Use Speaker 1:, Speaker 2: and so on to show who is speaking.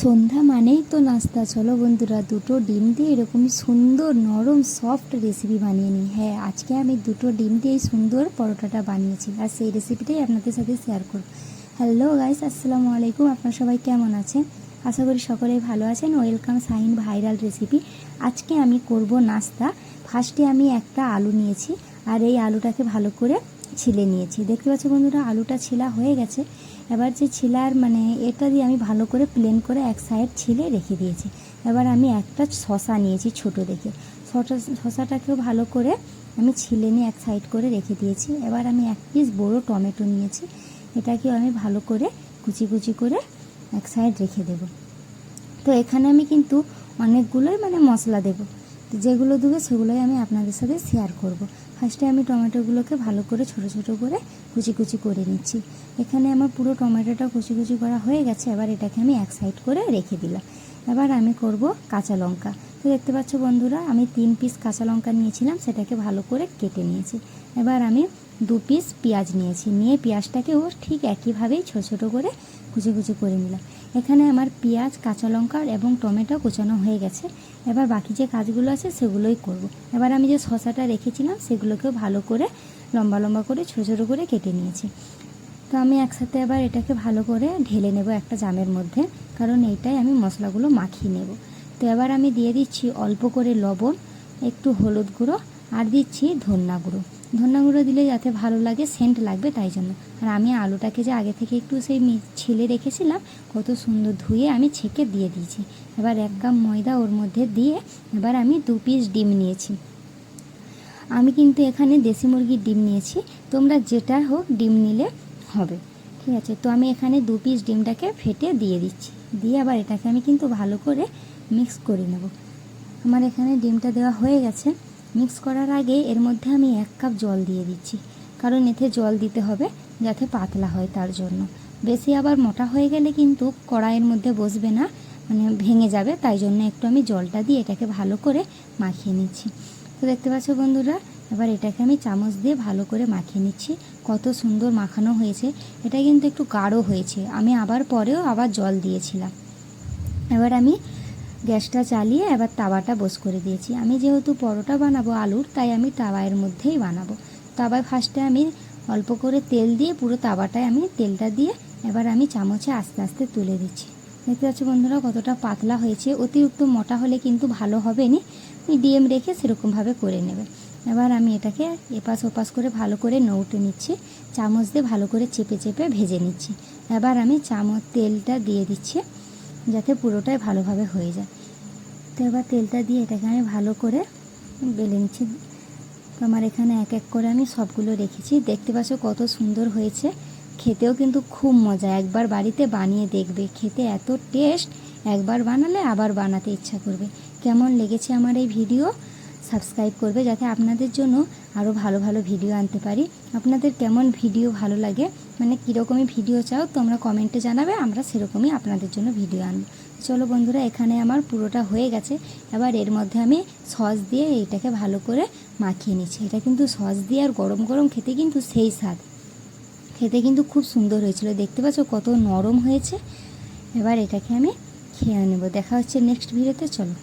Speaker 1: সন্ধ্যা মানেই তো নাস্তা। চলো বন্ধুরা, দুটো ডিম দিয়ে এরকমই সুন্দর নরম সফট রেসিপি বানিয়ে নিই। হ্যাঁ, আজকে আমি দুটো ডিম দিয়ে এই সুন্দর পরোটাটা বানিয়েছি, আর সেই রেসিপিটাই আপনাদের সাথে শেয়ার করব। হ্যালো গাইস, আসসালামু আলাইকুম। আপনারা সবাই কেমন আছেন? আশা করি সকলেই ভালো আছেন। Welcome Shaheen viral recipe. আজকে আমি করব নাস্তা। ফার্স্টে আমি একটা আলু নিয়েছি, আর এই আলুটাকে ভালো করে ছিলে নিয়েছি। দেখতে পাচ্ছ বন্ধুরা, আলুটা ছিলা হয়ে গেছে। এবার যে ছিলার এটা দিয়ে আমি ভালো করে প্লেন করে এক সাইড ছিলে রেখে দিয়েছি। এবার আমি একটা শসা নিয়েছি ছোট দেখে, শসাটাকেও ভালো করে আমি ছিলে নিয়ে এক সাইড করে রেখে দিয়েছি। এবার আমি এক পিস বড় টমেটো নিয়েছি, এটাকেও আমি ভালো করে কুচি কুচি করে এক সাইড রেখে দেব। তো এখানে আমি কিন্তু অনেকগুলোই মশলা দেব, যেগুলো দেবো সেগুলোই আমি আপনাদের সাথে শেয়ার করব। ফার্স্টে আমি টমেটোগুলোকে ভালো করে ছোট ছোট করে কুচি কুচি করে নিচ্ছি। এখানে আমার পুরো টমেটোটা কুচি কুচি করা হয়ে গেছে। এবার এটাকে আমি এক সাইড করে রেখে দিলাম। এবার আমি করব কাঁচা লঙ্কা। তো দেখতে পাচ্ছ বন্ধুরা, আমি 3 পিস কাঁচা লঙ্কা নিয়েছিলাম, সেটাকে ভালো করে কেটে নিয়েছি। এবার আমি 2 পিস পেঁয়াজ নিয়েছি, নিয়ে পেঁয়াজটাকেও ঠিক একইভাবেই ছোট ছোট করে কুচি কুচি করে নিলাম। এখানে আমার পেঁয়াজ, কাঁচা লঙ্কা এবং টমেটো কুচানো হয়ে গেছে। এবার বাকি যে কাজগুলো আছে সেগুলোই করব। এবার আমি যে শসাটা রেখেছিলাম সেগুলোকেও ভালো করে লম্বা লম্বা করে ছোটো ছোটো করে কেটে নিয়েছি। তো আমি একসাথে এবার এটাকে ভালো করে ঢেলে নেব একটা জামের মধ্যে, কারণ এইটাই আমি মশলাগুলো মাখিয়ে নেব। তো এবার আমি দিয়ে দিচ্ছি অল্প করে লবণ, একটু হলুদ গুঁড়ো, আর দিচ্ছি ধনিয়া গুঁড়ো। ধনিয়া গুঁড়ো দিলে যাতে ভালো লাগে, সেন্ট লাগবে তাই জন্য। আর আমি আলুটাকে যে আগে থেকে একটু সেই ছিলে রেখেছিলাম, কত সুন্দর ধুয়ে আমি ছেঁকে দিয়ে দিয়েছি। এবার 1 কাপ ময়দা ওর মধ্যে দিয়ে এবার আমি 2 পিস ডিম নিয়েছি। আমি কিন্তু এখানে দেশি মুরগির ডিম নিয়েছি, তোমরা যেটা হোক ডিম নিলে হবে, ঠিক আছে। তো আমি এখানে 2 পিস ডিমটাকে ফেটে দিয়ে দিচ্ছি, দিয়ে আবার এটাকে আমি কিন্তু ভালো করে মিক্স করে নেব। আমার এখানে ডিমটা দেওয়া হয়ে গেছে। মিক্স করার আগে এর মধ্যে আমি 1 কাপ জল দিয়ে দিচ্ছি, কারণ এতে জল দিতে হবে যাতে পাতলা হয়, তার জন্য। বেশি আবার মোটা হয়ে গেলে কিন্তু কড়াইয়ের মধ্যে বসবে না, ভেঙে যাবে, তাই জন্য একটু আমি জলটা দিয়ে এটাকে ভালো করে মাখিয়ে নিচ্ছি। তো দেখতে পাচ্ছ বন্ধুরা, এবার এটাকে আমি চামচ দিয়ে ভালো করে মাখিয়ে নিচ্ছি। কত সুন্দর মাখানো হয়েছে। এটা কিন্তু একটু গাঢ় হয়েছে, আমি পরেও আবার জল দিয়েছিলাম। এবার আমি গ্যাসটা চালিয়ে এবার তাওয়াটা বস করে দিয়েছি। আমি যেহেতু পরোটা বানাবো আলুর, তাই আমি তাওয়ার মধ্যেই বানাবো। তাওয়ায় ফার্স্টে আমি অল্প করে তেল দিয়ে পুরো তাওয়াটায় আমি তেলটা দিয়ে এবার আমি চামচে আস্তে আস্তে তুলে দিচ্ছি। দেখতে পাচ্ছি বন্ধুরা কতটা পাতলা হয়েছে। অতিরিক্ত মোটা হলে কিন্তু ভালো হবে না, মিডিয়াম রেখে সেরকমভাবে করে নেবে। এবার আমি এটাকে এপাশ ওপাশ করে ভালো করে নৌটে নিচ্ছি, চামচ দিয়ে ভালো করে চেপে চেপে ভেজে নিচ্ছি। এবার আমি তেলটা দিয়ে দিচ্ছি যাতে পুরোটাই ভালোভাবে হয়ে যায়। তো এবার তেলটা দিয়ে এটাকে আমি ভালো করে বেলে নিচ্ছি। তো আমার এখানে এক এক করে আমি সবগুলো রেখেছি। দেখতে পাচ্ছ কত সুন্দর হয়েছে, খেতেও কিন্তু খুব মজা। একবার বাড়িতে বানিয়ে দেখবে, খেতে এত টেস্ট, একবার বানালে আবার বানাতে ইচ্ছা করবে। কেমন লেগেছে আমার এই ভিডিও সাবস্ক্রাইব করবে, যাতে আপনাদের জন্য আরও ভালো ভালো ভিডিও আনতে পারি। আপনাদের কেমন ভিডিও ভালো লাগে, কীরকমই ভিডিও চাও তোমরা কমেন্টে জানাবে, আমরা সেরকমই আপনাদের জন্য ভিডিও আনব। চলো বন্ধুরা, এখানে আমার পুরোটা হয়ে গেছে। এবার এর মধ্যে আমি সস দিয়ে এইটাকে ভালো করে মাখিয়ে নিচ্ছি। এটা কিন্তু সস দিয়ে আর গরম গরম খেতে কিন্তু সেই স্বাদ, খেতে কিন্তু খুব সুন্দর হয়েছিল। দেখতে পাচ্ছ কত নরম হয়েছে। এবার এটাকে আমি খেয়ে নেব। দেখা হচ্ছে নেক্সট ভিডিওতে। চলো।